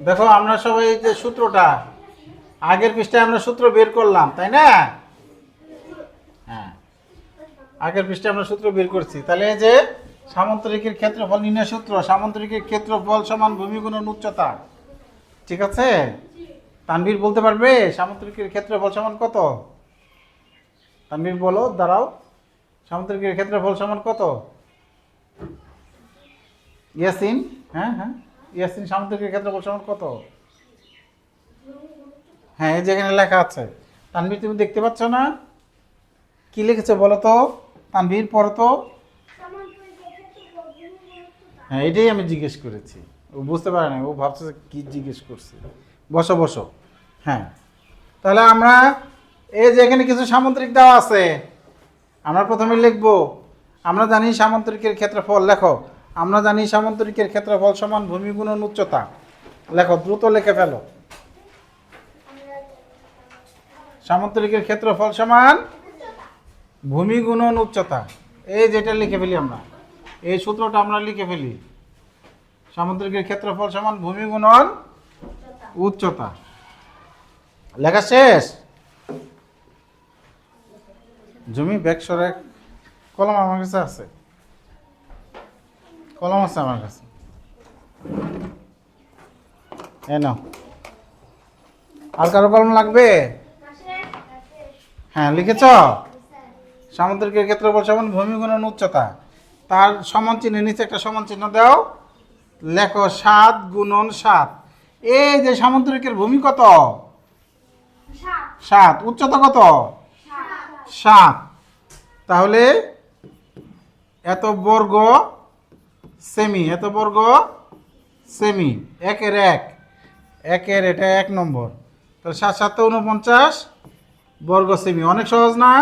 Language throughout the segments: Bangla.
দেখো আমরা সবাই যে সূত্রটা আগের পৃষ্ঠায় আমরা সূত্র বের করলাম, তাই না? হ্যাঁ, আগের পৃষ্ঠায় আমরা সূত্র বের করছি। তাহলে এই যে সামান্তরিকের ক্ষেত্রফল নির্ণয় সূত্র, সামান্তরিকের ক্ষেত্রফল সমান ভূমি গুণন উচ্চতা। ঠিক আছে? তানভীর বলতে পারবে সামান্তরিকের ক্ষেত্রফল সমান কত? তানভীর বলো, দাঁড়াও। সামান্তরিকের ক্ষেত্রফল সমান কত? ইয়াসিন, হ্যাঁ হ্যাঁ, ইয়াসিন, সামান্তরিকের ক্ষেত্রফল সমান কত? হ্যাঁ, এই যেখানে লেখা আছে। তানভীর তুমি দেখতে পাচ্ছ না? কি লিখেছে বলো তো তানভীর, পড়ো তো। হ্যাঁ, এটাই আমি জিজ্ঞেস করেছি। ও বুঝতে পারে না, ও ভাবছে যে কি জিজ্ঞেস করছে। বসো বসো। হ্যাঁ, তাহলে আমরা এই যে এখানে কিছু সামান্তরিক দেওয়া আছে, আমরা প্রথমে লিখব। আমরা জানি সামান্তরিকের ক্ষেত্রফল, লেখো। আমরা জানি সামান্তরিকের ক্ষেত্রফল সমান ভূমি গুণন উচ্চতা। লেখো, দ্রুত লিখে ফেলো। সামান্তরিকের ক্ষেত্রফল সমান ভূমি গুণন উচ্চতা। এই যেটা লিখে ফেলি আমরা, এই সূত্রটা আমরা লিখে ফেলি। সামান্তরিকের ক্ষেত্রফল সমান ভূমি গুণন উচ্চতা। লেখা শেষ? জমি ব্যাগ সরে, কলম আমার কাছে আছে, কলম আছে আমার কাছে, এই নাও। আর কারো কলম লাগবে? হ্যাঁ, লিখেছ? সামান্তরিকের ক্ষেত্রফল সমান ভূমি গুণন উচ্চতা। তার সমান চিহ্নের নিচে একটা সমান চিহ্ন দাও। লেখো 7 গুণন 7। এই যে সামান্তরিকের ভূমি কত? 7। উচ্চতা কত? 7। তাহলে এত বর্গ সেমি, এত বর্গ সেমি, একের এক, একের এটা 1 নম্বর। তাহলে 7 7 49 বর্গ সেমি। অনেক সহজ না?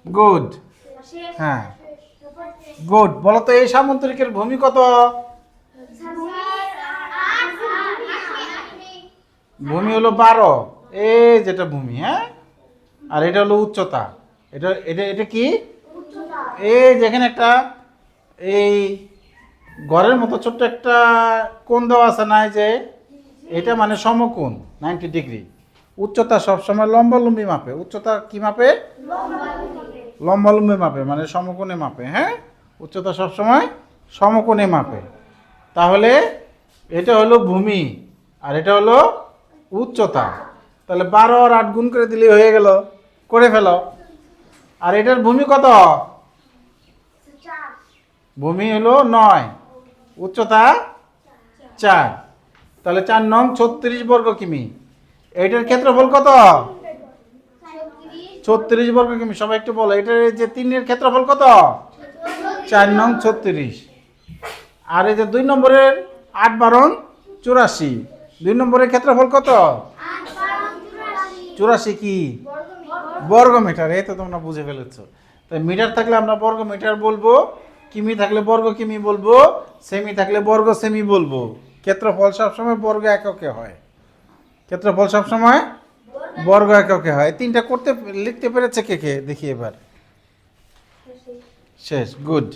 গুড। হ্যাঁ, গুড। বলো তো এই সামান্তরিকের ভূমি কত? ভূমি হলো 12। এই যেটা ভূমি, হ্যাঁ। আর এটা হলো উচ্চতা। এটা এটা এটা কি? এই যেখানে একটা এই ঘরের মতো ছোট্ট একটা কোণ দেওয়া আছে না, যে এটা মানে সমকোণ 90 ডিগ্রি। উচ্চতা সবসময় লম্বালম্বি মাপে। উচ্চতা কি মাপে? লম্বালম্বি মাপে, মানে সমকোণে মাপে। হ্যাঁ, উচ্চতা সবসময় সমকোণে মাপে। তাহলে এটা হলো ভূমি আর এটা হলো উচ্চতা। তাহলে 12 আর 8 গুণ করে দিলেই হয়ে গেল। করে ফেলো। আর এটার ভূমি কত? ভূমি হলো 9, উচ্চতা 4। তাহলে 4 নং 36 বর্গ কিমি। এটার ক্ষেত্রফল কত? 36 বর্গ কিমি। সবাই একটু বলো, এটার যে 3 এর ক্ষেত্রফল কত? 4 নং 36। আর এই যে 2 নম্বরের 8 বারং 84। 2 নম্বরের ক্ষেত্রফল কত? 84 কি? বর্গ মিটার। এই তো তোমরা বুঝে ফেলেছো। তাই মিটার থাকলে আমরা বর্গ মিটার বলবো, কিমি থাকলে বর্গ কিমি বলবো, সেমি থাকলে বর্গ সেমি বলবো। ক্ষেত্রফল সবসময় বর্গ এককে হয়। ক্ষেত্রফল সবসময় বর্গ এককে হয়। তিনটা করতে লিখতে পেরেছে কে কে দেখি এবার? শেষ, গুড।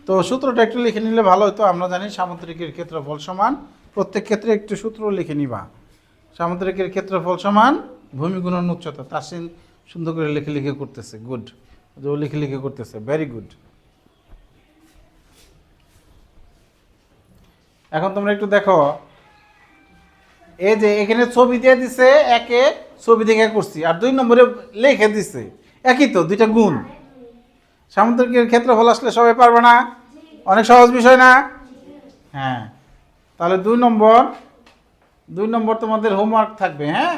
তো সূত্রটা একটু লিখে নিলে ভালো হতো। আমরা জানি সামান্তরিকের ক্ষেত্রফল সমান, প্রত্যেক ক্ষেত্রে একটু সূত্র লিখে নিবা। সামান্তরিকের ক্ষেত্রফল সমান ভূমি গুণন উচ্চতা। তাসিন সুন্দর করে লিখে লিখে করতেছে, গুড। ও লিখে লিখে করতেছে, ভেরি গুড। এখন তোমরা একটু দেখো, এই যে এখানে ছবি দিয়ে দিছে, একে ছবি দেখে করছি, আর 2 নম্বরে লিখে দিছে। একই তো, দুইটা গুণ। সামান্তরিকের ক্ষেত্রফল আসলে সবাই পারবে না? অনেক সহজ বিষয় না? হ্যাঁ, তাহলে 2 নম্বর তোমাদের হোমওয়ার্ক থাকবে। হ্যাঁ,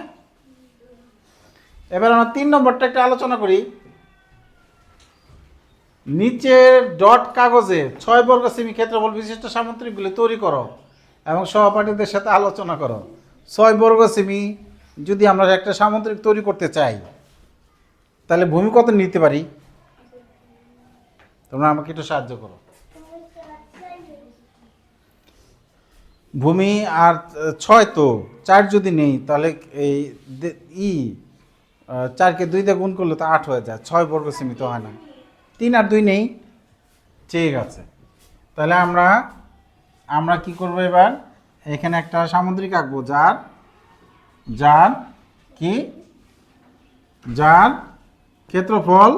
এবার আমরা 3 নম্বরটা একটা আলোচনা করি। নিচের ডট কাগজে 6 বর্গ সেমি ক্ষেত্রফল বিশিষ্ট সামান্তরিকগুলি তৈরি করো এবং সহপাঠীদের সাথে আলোচনা করো। 6 বর্গ সেমি যদি আমরা একটা সামান্তরিক তৈরি করতে চাই, তাহলে ভূমি কত নিতে পারি? তোমরা আমাকে একটু সাহায্য করো। ভূমি আর 6 তো 4 যদি নেই, তাহলে এই 4কে 2 দিয়ে গুণ করলে তো 8 হয়ে যায়। 6 বর্গ সেমি তো হয় না। 3 আর 2 নেই। ঠিক আছে, তাহলে আমরা কি করব এবার? এখানে একটা সামুদ্রিক আঁকবো যার যার কি যার ক্ষেত্রফল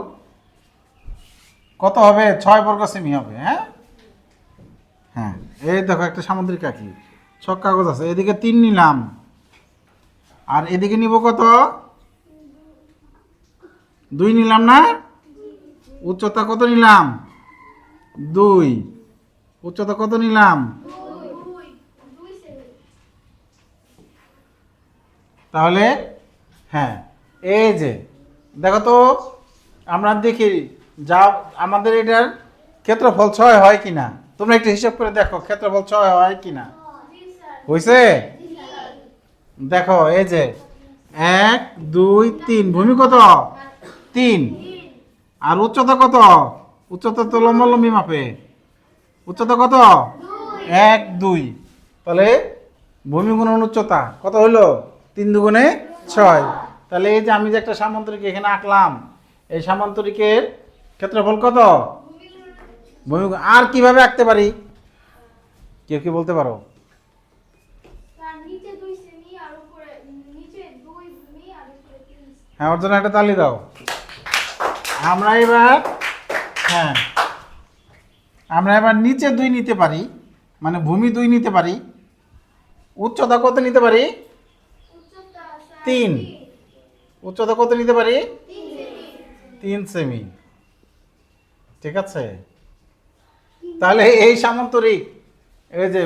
কত হবে 6 বর্গ সেমি হবে। হ্যাঁ হ্যাঁ, এই দেখো একটা সামুদ্রিক আঁকি, ছক কাগজ আছে, এদিকে 3 নিলাম আর এদিকে নিব কত 2 নিলাম না, উচ্চতা কত নিলাম 2, উচ্চতা কত নিলাম, তাহলে হ্যাঁ এই যে দেখো তো আমরা দেখি যা আমাদের এটার ক্ষেত্রফল 6 হয় কিনা, তোমরা একটু হিসাব করে দেখো ক্ষেত্রফল 6 হয় কিনা। হয়েছে? দেখো এই যে 1 2 3, ভূমি কত 3, আর উচ্চতা কত, উচ্চতা তো লম্বালম্বি মাপে, উচ্চতা কত 1 2, তাহলে ভূমি গুণন উচ্চতা কত হইলো 3 দুগুণে 6। তাহলে এই যে আমি যে একটা সামান্তরিক এখানে আঁকলাম, এই সামান্তরিকের ক্ষেত্রফল কত, ভূমি আর কিভাবে আঁকতে পারি কেউ কি বলতে পারো? হ্যাঁ, ওর জন্য একটা তালি দাও। আমরা এবার হ্যাঁ আমরা এবার নিচে 2 নিতে পারি, মানে ভূমি 2 নিতে পারি, উচ্চতা কত নিতে পারি 3, উচ্চতা কত নিতে পারি 3 সেমি। ঠিক আছে, তাহলে এই সামান্তরিক এই যে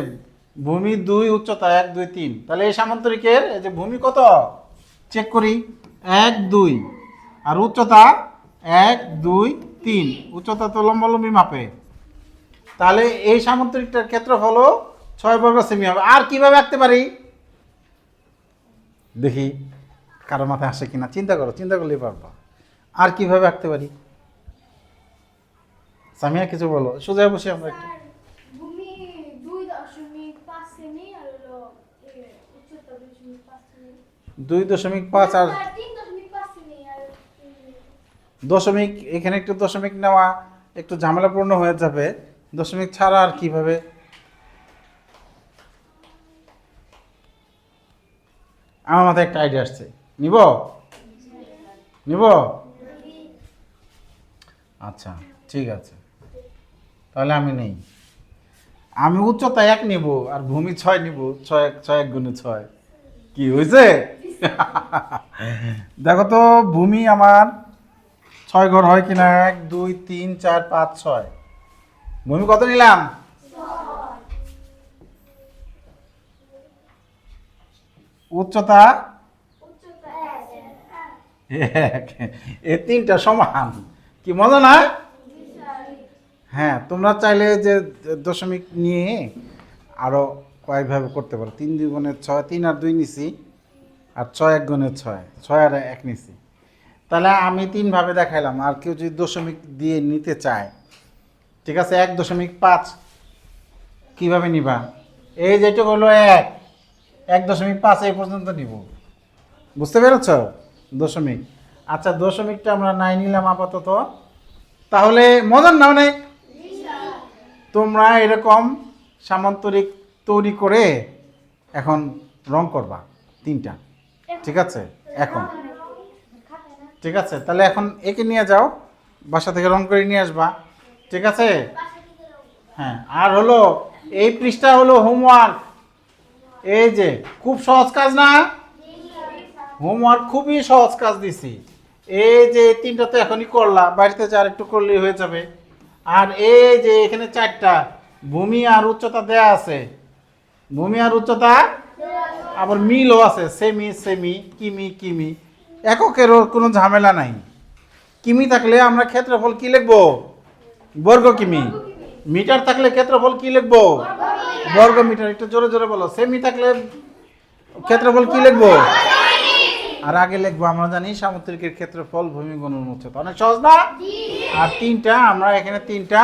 ভূমি 2 উচ্চতা 1 2 3, তাহলে এই সামান্তরিকের এই যে ভূমি কত চেক করি 1 2 আর উচ্চতা 1 2 3, উচ্চতা তো লম্বালম্বি মাপে, তাহলে এই সামান্তরিকটার ক্ষেত্রফল 6 বর্গ সেমি হবে। আর কিভাবে আঁকতে পারি দেখি কারো মাথায় আসে কিনা, চিন্তা করো, চিন্তা করলেই পারবা। আর কিভাবে আঁকতে পারি সামিয়া কিছু বলো, সোজা বসে আমরা একটু। ভূমি 2.5 সেমি আর হলো উচ্চতা 2.5 সেমি। 2.5 আর 3.5 সেমি আর দশমিক, এখানে একটু দশমিক নেওয়া একটু ঝামেলাপূর্ণ হয়ে যাবে, দশমিক ছাড়া আর কিভাবে? আমার মাথায় একটা আইডিয়া আসছে, নিব নিব আচ্ছা ঠিক আছে, তাহলে আমি নেই, আমি উচ্চতা 1 নিব আর ভূমি 6 নিব, 6 1 গুণে 6, কি হয়েছে? দেখো তো ভূমি আমার 6 ঘর হয় কিনা, 1 2 3 4 5 6, ভূমি কত নিলাম 6, উচ্চতা 1, এই 3টা সমান, কি মজা না? হ্যাঁ, তোমরা চাইলে যে দশমিক নিয়ে আরো কয়েকভাবে করতে পারো, 3 2 গুণে 6, 3 আর 2 নিছি, আর 6 1 গুণে 6, 6 আর 1 নিছি, তাহলে আমি 3 ভাবে দেখাইলাম। আর কেউ যদি দশমিক দিয়ে নিতে চায়, ঠিক আছে 1.5 কিভাবে নিবা, এই যেটা হলো 1.5 এই পর্যন্ত নিব, বুঝতে পেরেছ দশমিক। আচ্ছা দশমিকটা আমরা নাই নিলাম আপাতত, তাহলে মজার নাও নেই, তোমরা এরকম সামান্তরিক তৈরি করে এখন রং করবা 3টা, ঠিক আছে? এখন ঠিক আছে, তাহলে এখন একে নিয়ে যাও, বাসা থেকে রং করে নিয়ে আসবা, ঠিক আছে? হ্যাঁ, আর হলো এই পৃষ্ঠা হলো হোমওয়ার্ক, এই যে খুব সহজ কাজ না, হোমওয়ার্ক খুবই সহজ কাজ দিছি, এই যে 3টা তো এখনই করলা, বাড়িতে যা একটু করলেই হয়ে যাবে। আর এই যে এখানে 4টা ভূমি আর উচ্চতা দেয়া আছে, ভূমি আর উচ্চতা আবার মিলও আছে, সেমি সেমি কিমি কিমি, এককেরও কোনো ঝামেলা নাই। কিমি থাকলে আমরা ক্ষেত্রফল কি লিখবো বর্গ কিমি, মিটার থাকলে ক্ষেত্রফল কি লিখবো বর্গ মিটার, একটু জোরে জোরে বলো। সেমি থাকলে ক্ষেত্রফল কি লিখবো, আর আগে লিখবো আমরা জানি সামুদ্রিকের ক্ষেত্রফল ভূমি গুণন উচ্চতা, অনেক সহজ না? আর 3টা আমরা এখানে 3টা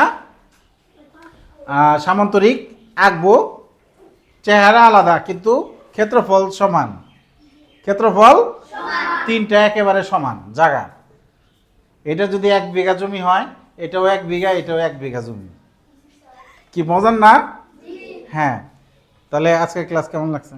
সামান্তরিক আঁকবো, চেহারা আলাদা কিন্তু ক্ষেত্রফল সমান, ক্ষেত্রফল 3টা একেবারে সমান জায়গা। এটা যদি 1 বিঘা জমি হয়, এটাও 1 বিঘা, এটাও 1 বিঘা জমি, কি মজার না? হ্যাঁ, তাহলে আজকের ক্লাস কেমন লাগছে?